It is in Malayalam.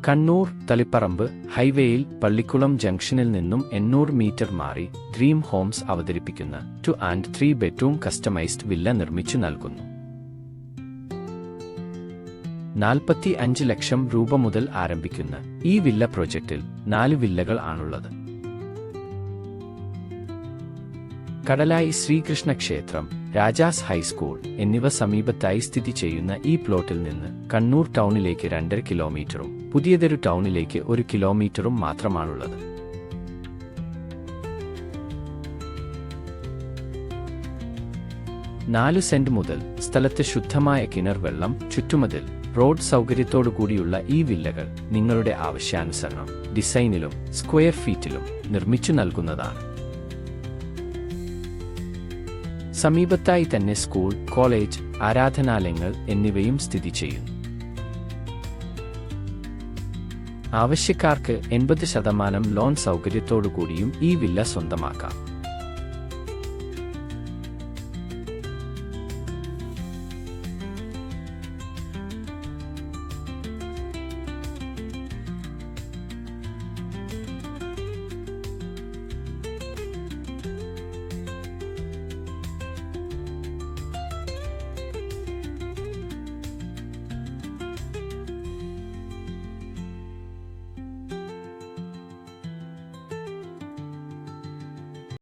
കണ്ണൂർ തളിപ്പറമ്പ് ഹൈവേയിൽ പള്ളിക്കുളം ജംഗ്ഷനിൽ നിന്നും 800 മീറ്റർ മാറി ഡ്രീം ഹോംസ് അവതരിപ്പിക്കുന്ന 2 ആൻഡ് 3 ബെഡ്റൂം കസ്റ്റമൈസ്ഡ് വില്ല നിർമ്മിച്ചു നൽകുന്നു. 45 ലക്ഷം രൂപ മുതൽ ആരംഭിക്കുന്ന ഈ വില്ല പ്രൊജക്റ്റിൽ 4 വില്ലകൾ ആണുള്ളത്. കടലായി ശ്രീകൃഷ്ണ ക്ഷേത്രം, രാജാസ് ഹൈസ്കൂൾ എന്നിവ സമീപത്തായി സ്ഥിതി ചെയ്യുന്ന ഈ പ്ലോട്ടിൽ നിന്ന് കണ്ണൂർ ടൗണിലേക്ക് 2.5 കിലോമീറ്ററും പുതിയതെരു ടൗണിലേക്ക് 1 കിലോമീറ്ററും മാത്രമാണുള്ളത്. നാല് സെന്റ് മുതൽ സ്ഥലത്ത് ശുദ്ധമായ കിണർ വെള്ളം, ചുറ്റുമതിൽ, റോഡ് സൗകര്യത്തോടുകൂടിയുള്ള ഈ വില്ലകൾ നിങ്ങളുടെ ആവശ്യാനുസരണം ഡിസൈനിലും സ്ക്വയർ ഫീറ്റിലും നിർമ്മിച്ചു നൽകുന്നതാണ്. സമീപത്തായി തന്നെ സ്കൂൾ, കോളേജ്, ആരാധനാലയങ്ങൾ എന്നിവയും സ്ഥിതി ചെയ്യുന്നു. ആവശ്യക്കാർക്ക് 80% ലോൺ സൗകര്യത്തോടുകൂടിയും ഈ വില്ല സ്വന്തമാക്കാം.